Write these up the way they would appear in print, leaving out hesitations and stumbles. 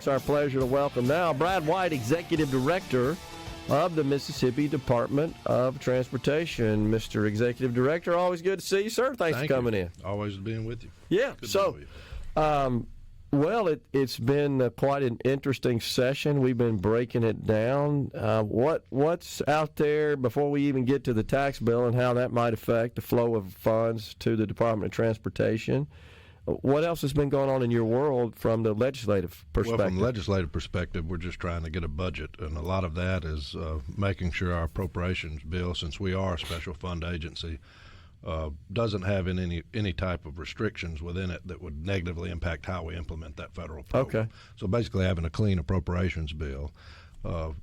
It's our pleasure to welcome now Brad White, Executive Director of the Mississippi Department of Transportation. Mr. Executive Director, always good to see you, sir. Thanks for coming in. Always being with you. Yeah. Good so, it's been quite an interesting session. We've been breaking it down. What's out there before we even get to the tax bill and how that might affect the flow of funds to the Department of Transportation? What else has been going on in your world from the legislative perspective? Well, from the legislative perspective, we're just trying to get a budget, and a lot of that is making sure our appropriations bill, since we are a special fund agency, doesn't have any type of restrictions within it that would negatively impact how we implement that federal program. Okay. So basically having a clean appropriations bill.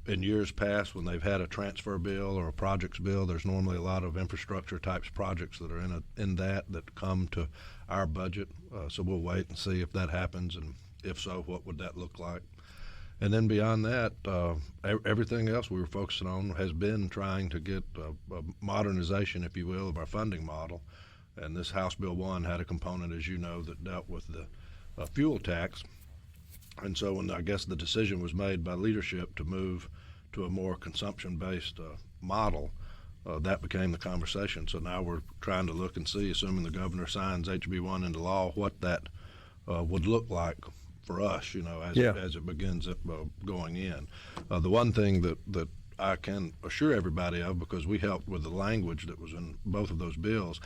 In years past, when they've had a transfer bill or a projects bill, there's normally a lot of infrastructure types projects that are in that come to our budget. So we'll wait and see if that happens, and if so, what would that look like? And then beyond that, everything else we were focusing on has been trying to get a modernization, if you will, of our funding model. And this House Bill 1 had a component, as you know, that dealt with the fuel tax. And so when I guess the decision was made by leadership to move to a more consumption-based model, that became the conversation. So now we're trying to look and see, assuming the governor signs HB 1 into law, what that would look like for us, as it begins going in. The one thing that I can assure everybody of, because we helped with the language that was in both of those bills,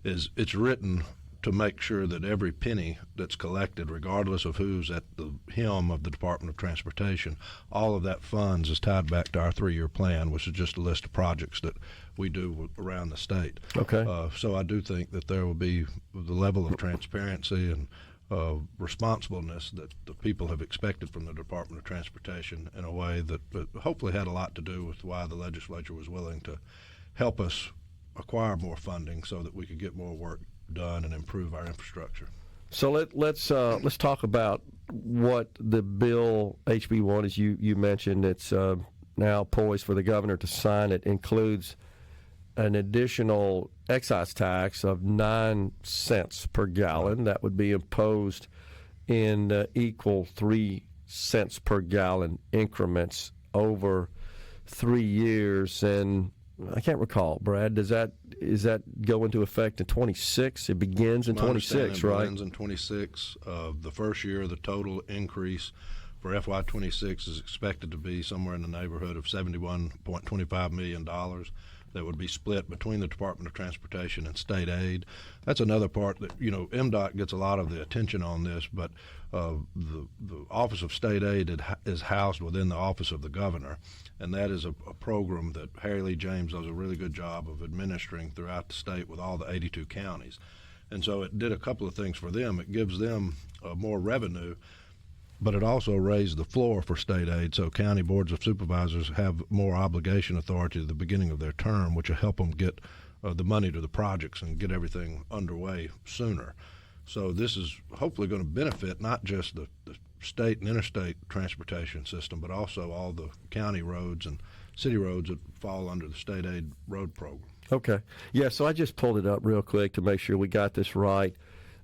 is it's written to make sure that every penny that's collected, regardless of who's at the helm of the Department of Transportation, all of that funds is tied back to our 3-year plan, which is just a list of projects that we do around the state. Okay. So I do think that there will be the level of transparency and responsibleness that the people have expected from the Department of Transportation in a way that hopefully had a lot to do with why the legislature was willing to help us acquire more funding so that we could get more work done and improve our infrastructure. So let's talk about what the bill HB 1, as you mentioned, it's now poised for the governor to sign. It includes an additional excise tax of 9 cents per gallon that would be imposed in equal 3 cents per gallon increments over 3 years. And I can't recall, Brad, is that go into effect in 26? It begins in 26, right? It begins in 26. The first year, the total increase for FY26 is expected to be somewhere in the neighborhood of $71.25 million. That would be split between the Department of Transportation and state aid. That's another part that, MDOT gets a lot of the attention on this, but the Office of State Aid is housed within the Office of the Governor, and that is a program that Harry Lee James does a really good job of administering throughout the state with all the 82 counties. And so it did a couple of things for them. It gives them more revenue, but it also raised the floor for state aid, so county boards of supervisors have more obligation authority at the beginning of their term, which will help them get the money to the projects and get everything underway sooner. So this is hopefully going to benefit not just the state and interstate transportation system, but also all the county roads and city roads that fall under the state aid road program. Okay. Yeah, so I just pulled it up real quick to make sure we got this right.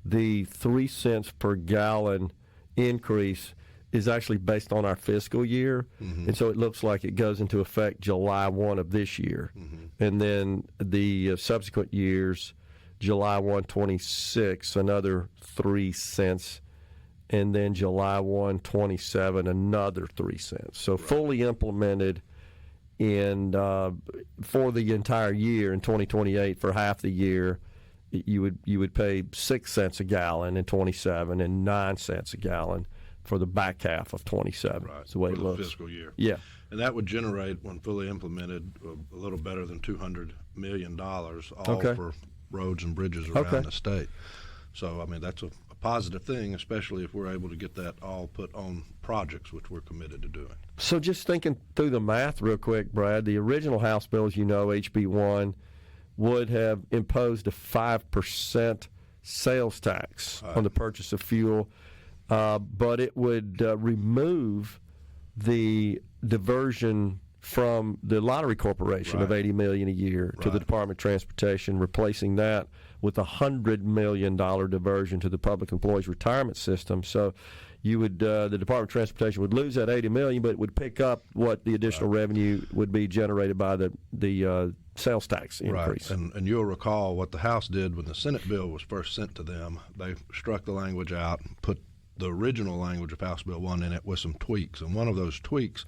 The 3 cents per gallon increase is actually based on our fiscal year, and so it looks like it goes into effect July 1 of this year. And then the subsequent years, July 1, 26, another 3 cents, and then July 1, 27, another 3 cents. So fully implemented in for the entire year in 2028 for half the year. You would pay 6 cents a gallon in 27 and 9 cents a gallon for the back half of 27. Right. That's the way it looks. Fiscal year. Yeah. And that would generate, when fully implemented, a little better than $200 million, all for roads and bridges around the state. So, that's a positive thing, especially if we're able to get that all put on projects, which we're committed to doing. So just thinking through the math real quick, Brad, the original House bill, as you know, HB 1, would have imposed a 5% sales tax on the purchase of fuel, but it would remove the diversion from the lottery corporation of $80 million a year to the Department of Transportation, replacing that with a $100 million diversion to the public employees retirement system. So you would the Department of Transportation would lose that $80 million, but it would pick up what the additional revenue would be generated by the sales tax increase. Right, and you'll recall what the House did when the Senate bill was first sent to them. They struck the language out, put the original language of House Bill 1 in it with some tweaks, and one of those tweaks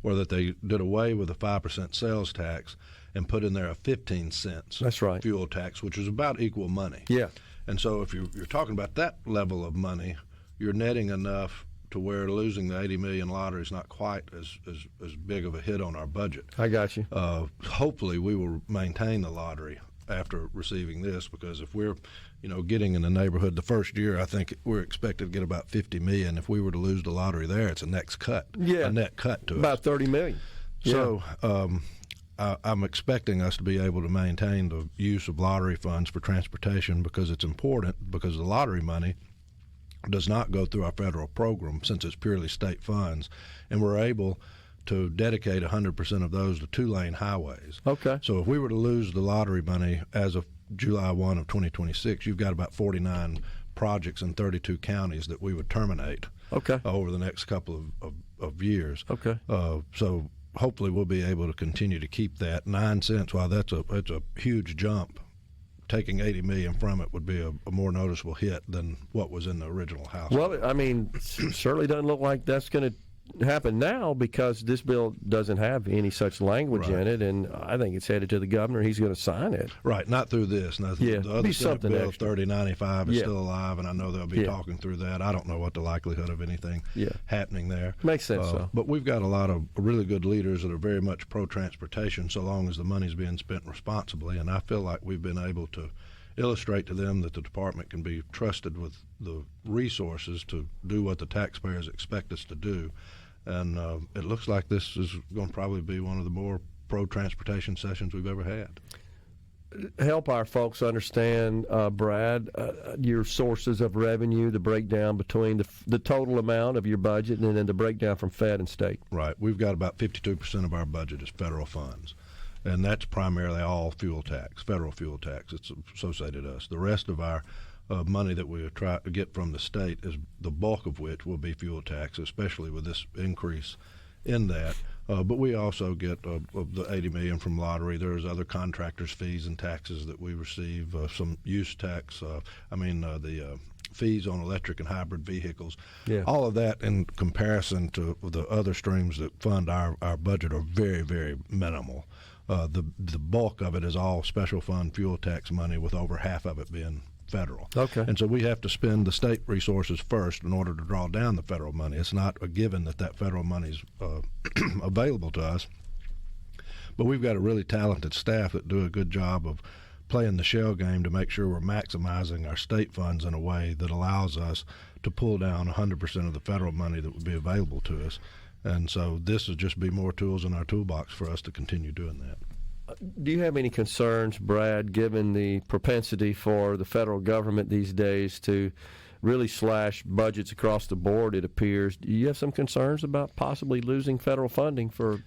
were that they did away with the 5% sales tax and put in there a 15 cents That's right. fuel tax, which is about equal money. Yeah. And so if you're talking about that level of money, you're netting enough to where losing the $80 million lottery is not quite as big of a hit on our budget. I got you. Hopefully we will maintain the lottery after receiving this, because if we're getting in the neighborhood the first year, I think we're expected to get about $50 million. If we were to lose the lottery there, it's a net cut to about us. $30 million. So I'm expecting us to be able to maintain the use of lottery funds for transportation, because it's important, because the lottery money does not go through our federal program since it's purely state funds, and we're able to dedicate 100% of those to two-lane highways. Okay. So if we were to lose the lottery money as of July 1 of 2026, you've got about 49 projects in 32 counties that we would terminate over the next couple of years. Okay. So hopefully we'll be able to continue to keep that 9 cents. While it's a huge jump, taking $80 million from it would be a more noticeable hit than what was in the original House. Well, I mean, certainly doesn't look like that's going to happen now, because this bill doesn't have any such language in it, and I think it's headed to the governor. He's going to sign it. Right, not through this. No, the other Senate bill, extra. 3095, is still alive, and I know they'll be talking through that. I don't know what the likelihood of anything happening there. Makes sense, But we've got a lot of really good leaders that are very much pro-transportation, so long as the money's being spent responsibly, and I feel like we've been able to illustrate to them that the department can be trusted with the resources to do what the taxpayers expect us to do. And it looks like this is going to probably be one of the more pro-transportation sessions we've ever had. Help our folks understand, Brad, your sources of revenue, the breakdown between the total amount of your budget and then the breakdown from Fed and state. Right. We've got about 52% of our budget is federal funds, and that's primarily all fuel tax, federal fuel tax. It's associated to us. The rest of our money that we try to get from the state, is the bulk of which will be fuel tax, especially with this increase in that. But we also get of the $80 million from lottery. There's other contractors' fees and taxes that we receive, some use tax. The fees on electric and hybrid vehicles. Yeah. All of that, in comparison to the other streams that fund our budget, are very, very minimal. The bulk of it is all special fund fuel tax money, with over half of it being federal. Okay. And so we have to spend the state resources first in order to draw down the federal money. It's not a given that federal money is available to us. But we've got a really talented staff that do a good job of playing the shell game to make sure we're maximizing our state funds in a way that allows us to pull down 100% of the federal money that would be available to us. And so this will just be more tools in our toolbox for us to continue doing that. Do you have any concerns, Brad, given the propensity for the federal government these days to really slash budgets across the board, it appears? Do you have some concerns about possibly losing federal funding for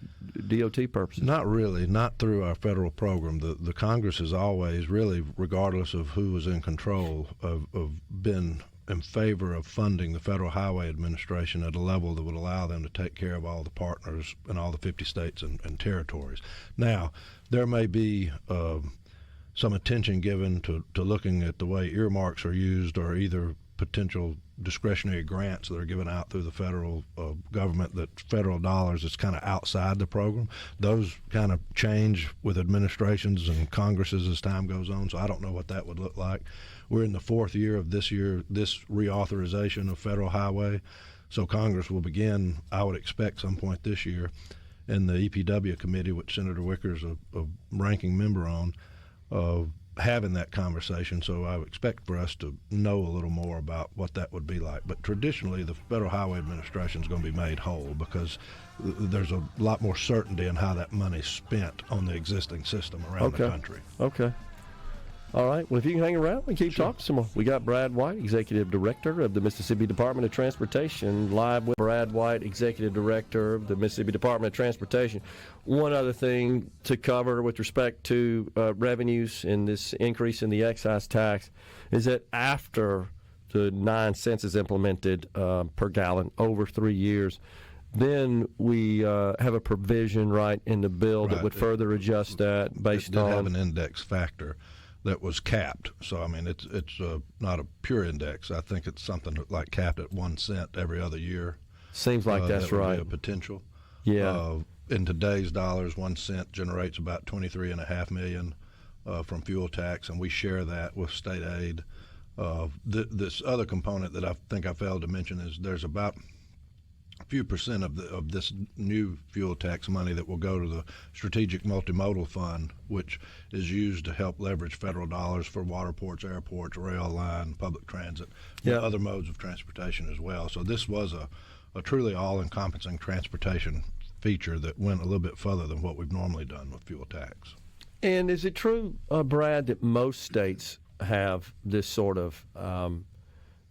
DOT purposes? Not really, not through our federal program. The Congress has always, really, regardless of who was in control, of been in favor of funding the Federal Highway Administration at a level that would allow them to take care of all the partners in all the 50 states and territories. Now, there may be some attention given to looking at the way earmarks are used, or either potential discretionary grants that are given out through the federal government, that federal dollars that's kind of outside the program. Those kind of change with administrations and Congresses as time goes on, so I don't know what that would look like. We're in the fourth year of this reauthorization of federal highway, so Congress will begin, I would expect, some point this year, in the EPW committee, which Senator Wicker's a ranking member on, having that conversation. So I would expect for us to know a little more about what that would be like. But traditionally, the Federal Highway Administration is going to be made whole, because there's a lot more certainty in how that money's spent on the existing system around the country. Okay. All right. Well, if you can hang around, we keep talking some more. We got Brad White, Executive Director of the Mississippi Department of Transportation, live with Brad White, Executive Director of the Mississippi Department of Transportation. One other thing to cover with respect to revenues and this increase in the excise tax is that after the 9 cents is implemented per gallon over 3 years, then we have a provision right in the bill that would further adjust that based it did on have an index factor that was capped. So I mean, it's not a pure index. I think it's something like capped at 1 cent every other year. Seems like that's that would right. Be a potential. Yeah. In today's dollars, 1 cent generates about $23.5 million from fuel tax, and we share that with state aid. This other component that I think I failed to mention is there's about a few percent of this new fuel tax money that will go to the Strategic Multimodal Fund, which is used to help leverage federal dollars for waterports, airports, rail line, public transit, and other modes of transportation as well. So this was a truly all-encompassing transportation feature that went a little bit further than what we've normally done with fuel tax. And is it true, Brad, that most states have this sort of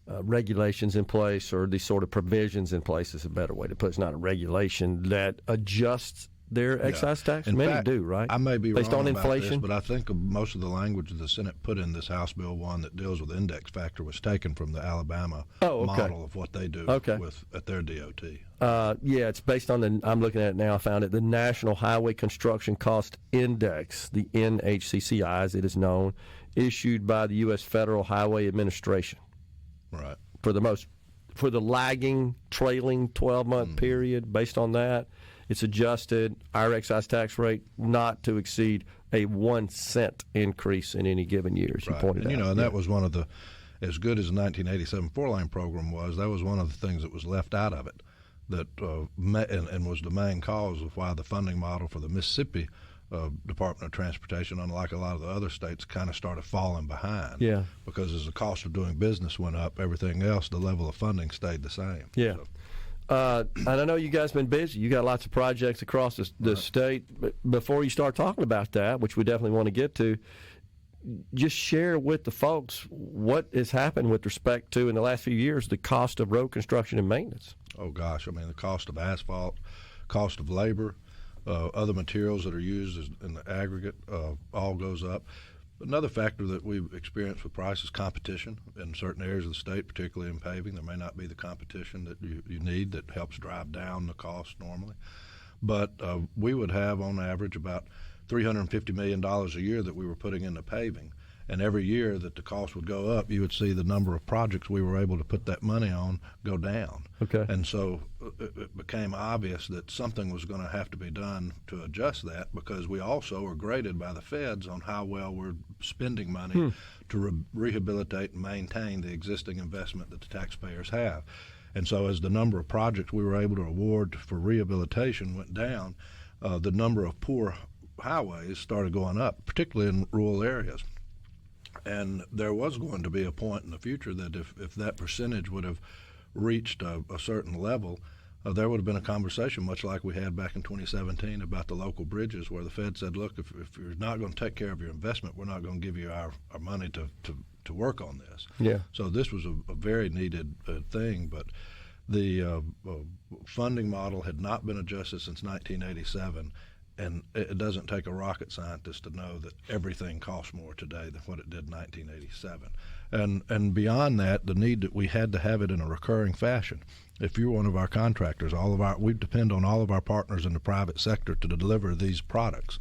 regulations in place, or these sort of provisions in place is a better way to put it? It's not a regulation that adjusts their excise tax? Many do, right? I may be based wrong on about inflation, this, but I think most of the language the Senate put in this House Bill 1 that deals with index factor was taken from the Alabama model of what they do at their DOT. Yeah, it's based on I'm looking at it now, I found it, the National Highway Construction Cost Index, the NHCCI as it is known, issued by the U.S. Federal Highway Administration. Right. For the lagging, trailing 12-month period, based on that, it's adjusted our excise tax rate not to exceed a 1 cent increase in any given year, as you pointed out. And that was one of the, as good as the 1987 four-lane program was, that was one of the things that was left out of it, that and was the main cause of why the funding model for the Mississippi Department of Transportation, unlike a lot of the other states, kind of started falling behind. Yeah. Because as the cost of doing business went up, everything else, the level of funding stayed the same. Yeah. And I know you guys have been busy. You got lots of projects across the state. But before you start talking about that, which we definitely want to get to, just share with the folks what has happened with respect to, in the last few years, the cost of road construction and maintenance. Oh, gosh. I mean, the cost of asphalt, cost of labor, other materials that are used in the aggregate all goes up. Another factor that we've experienced with price is competition in certain areas of the state, particularly in paving. There may not be the competition that you need that helps drive down the cost normally. But we would have, on average, about $350 million a year that we were putting into paving. And every year that the cost would go up, you would see the number of projects we were able to put that money on go down. Okay. And so it became obvious that something was going to have to be done to adjust that, because we also are graded by the feds on how well we're spending money to rehabilitate and maintain the existing investment that the taxpayers have. And so as the number of projects we were able to award for rehabilitation went down, the number of poor highways started going up, particularly in rural areas. And there was going to be a point in the future that if that percentage would have reached a certain level, there would have been a conversation much like we had back in 2017 about the local bridges, where the Fed said, look, if you're not going to take care of your investment, we're not going to give you our money to work on this. Yeah. So this was a very needed thing, but the funding model had not been adjusted since 1987. And it doesn't take a rocket scientist to know that everything costs more today than what it did in 1987. And beyond that, the need that we had to have it in a recurring fashion. If you're one of our contractors, we depend on all of our partners in the private sector to deliver these products.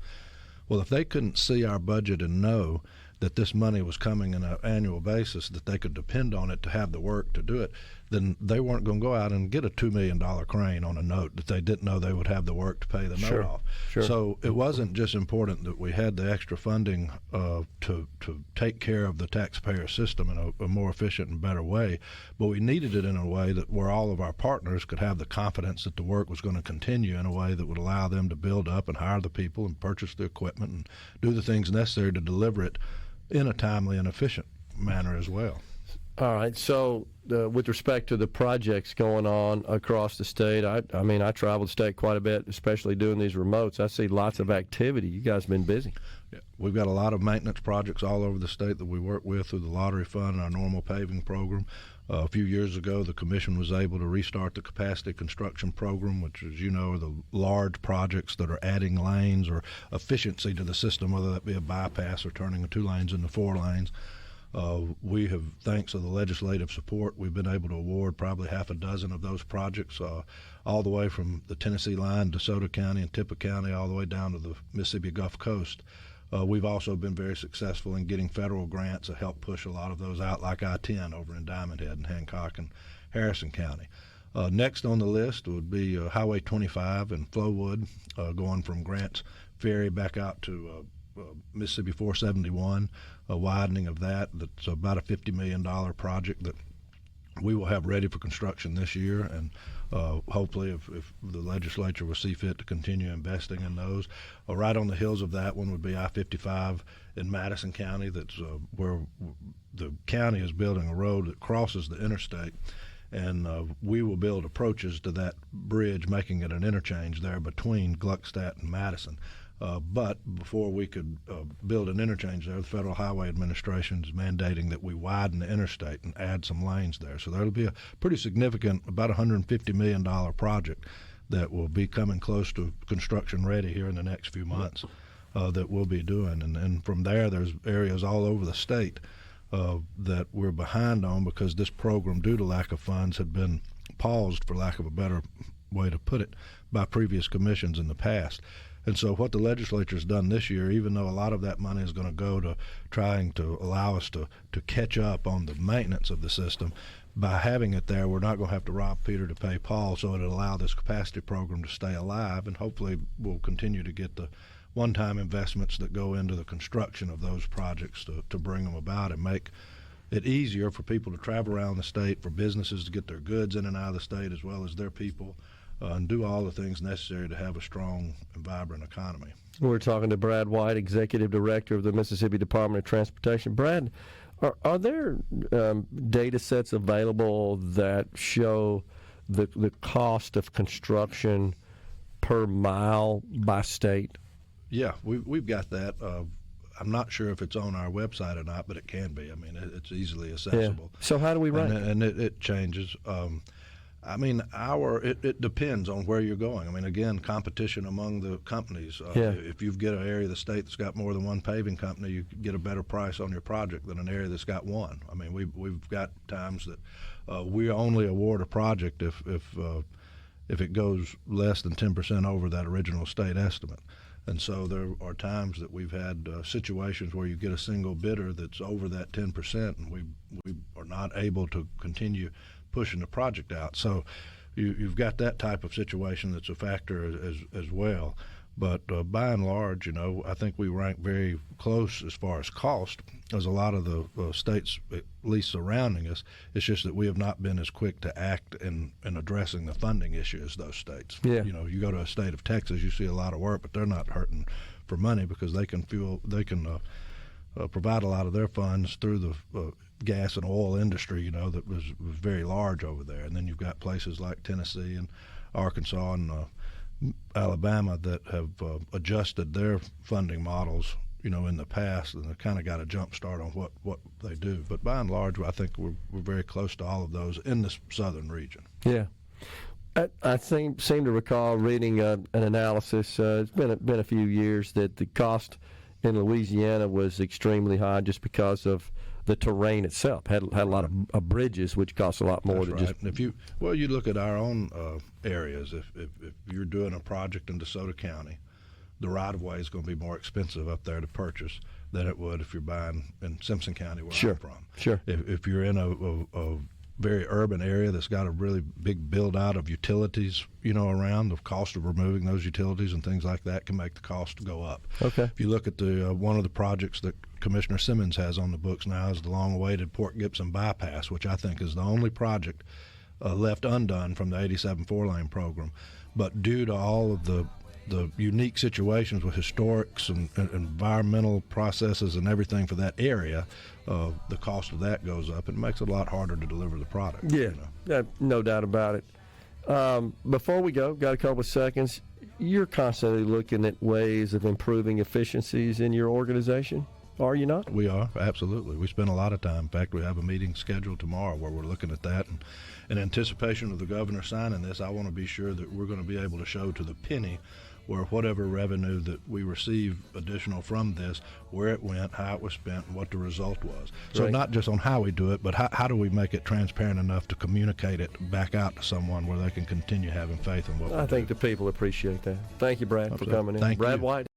Well, if they couldn't see our budget and know that this money was coming on an annual basis, that they could depend on it to have the work to do it, then they weren't going to go out and get a $2 million crane on a note that they didn't know they would have the work to pay the note off. Sure. So it wasn't just important that we had the extra funding to take care of the taxpayer system in a more efficient and better way, but we needed it in a way that where all of our partners could have the confidence that the work was going to continue in a way that would allow them to build up and hire the people and purchase the equipment and do the things necessary to deliver it in a timely and efficient manner as well. All right. So with respect to the projects going on across the state, I mean, I travel the state quite a bit, especially doing these remotes. I see lots of activity. You guys have been busy. Yeah, we've got a lot of maintenance projects all over the state that we work with through the Lottery Fund and our normal paving program. A few years ago, the Commission was able to restart the capacity construction program, which, as you know, are the large projects that are adding lanes or efficiency to the system, whether that be a bypass or turning the 2 lanes into 4 lanes. We have, thanks to the legislative support, we've been able to award probably half a dozen of those projects, all the way from the Tennessee line, DeSoto County and Tippah County, all the way down to the Mississippi Gulf Coast. We've also been very successful in getting federal grants to help push a lot of those out, like I-10 over in Diamond Head and Hancock and Harrison County. Next on the list would be Highway 25 in Flowood, going from Grants Ferry back out to Mississippi 471, a widening of that. That's about a $50 million project that we will have ready for construction this year, and hopefully if the legislature will see fit to continue investing in those. Right on the heels of that one would be I-55 in Madison County. That's where the county is building a road that crosses the interstate, and we will build approaches to that bridge, making it an interchange there between Gluckstadt and Madison. But before we could build an interchange there, the Federal Highway Administration is mandating that we widen the interstate and add some lanes there. So that'll be a pretty significant, about $150 million project that will be coming close to construction ready here in the next few months that we'll be doing. And from there, there's areas all over the state that we're behind on because this program, due to lack of funds, had been paused, for lack of a better way to put it, by previous commissions in the past. And so what the legislature has done this year, even though a lot of that money is going to go to trying to allow us to catch up on the maintenance of the system, by having it there, we're not going to have to rob Peter to pay Paul, so it'll allow this capacity program to stay alive, and hopefully we'll continue to get the one-time investments that go into the construction of those projects to bring them about and make it easier for people to travel around the state, for businesses to get their goods in and out of the state as well as their people, and do all the things necessary to have a strong and vibrant economy. We're talking to Brad White, Executive Director of the Mississippi Department of Transportation. Brad, are there data sets available that show the cost of construction per mile by state? Yeah, we've got that. I'm not sure if it's on our website or not, but it can be. I mean, it's easily accessible. Yeah. So how do we rank? And it changes. I mean, it depends on where you're going. I mean, again, competition among the companies. If you get an area of the state that's got more than one paving company, you get a better price on your project than an area that's got one. I mean, we've got times that we only award a project if it goes less than 10% over that original state estimate. And so there are times that we've had situations where you get a single bidder that's over that 10%, and we are not able to continue pushing the project out. So you've got that type of situation that's a factor as well. But by and large, I think we rank very close as far as cost as a lot of the states, at least surrounding us. It's just that we have not been as quick to act in addressing the funding issue as those states. Yeah. You go to a state of Texas, you see a lot of work, but they're not hurting for money because they can provide a lot of their funds through the gas and oil industry, that was very large over there. And then you've got places like Tennessee and Arkansas and Alabama that have adjusted their funding models, in the past, and they kind of got a jump start on what they do. But by and large, I think we're very close to all of those in this southern region. Yeah. I seem to recall reading an analysis. It's been a few years that the cost in Louisiana was extremely high just because of the terrain itself. Had a lot of bridges, which cost a lot more. That's to right. just. And if you look at our own areas, if you're doing a project in DeSoto County, the right-of-way is going to be more expensive up there to purchase than it would if you're buying in Simpson County, where I'm from. Sure. If you're in a very urban area that's got a really big build-out of utilities, around, the cost of removing those utilities and things like that can make the cost go up. Okay. If you look at the one of the projects that Commissioner Simmons has on the books now is the long-awaited Port Gibson bypass, which I think is the only project left undone from the 87 four-lane program. But due to all of the unique situations with historics and environmental processes and everything for that area, the cost of that goes up. It makes it a lot harder to deliver the product. Yeah, no doubt about it. Before we go, got a couple of seconds. You're constantly looking at ways of improving efficiencies in your organization? Are you not? We are, absolutely. We spend a lot of time. In fact, we have a meeting scheduled tomorrow where we're looking at that. And in anticipation of the governor signing this, I want to be sure that we're going to be able to show to the penny where whatever revenue that we receive additional from this, where it went, how it was spent, and what the result was. So Right. not just on how we do it, but how do we make it transparent enough to communicate it back out to someone where they can continue having faith in what we do. I think the people appreciate that. Thank you, Brad, for Absolutely. coming in. Thank Brad you. White.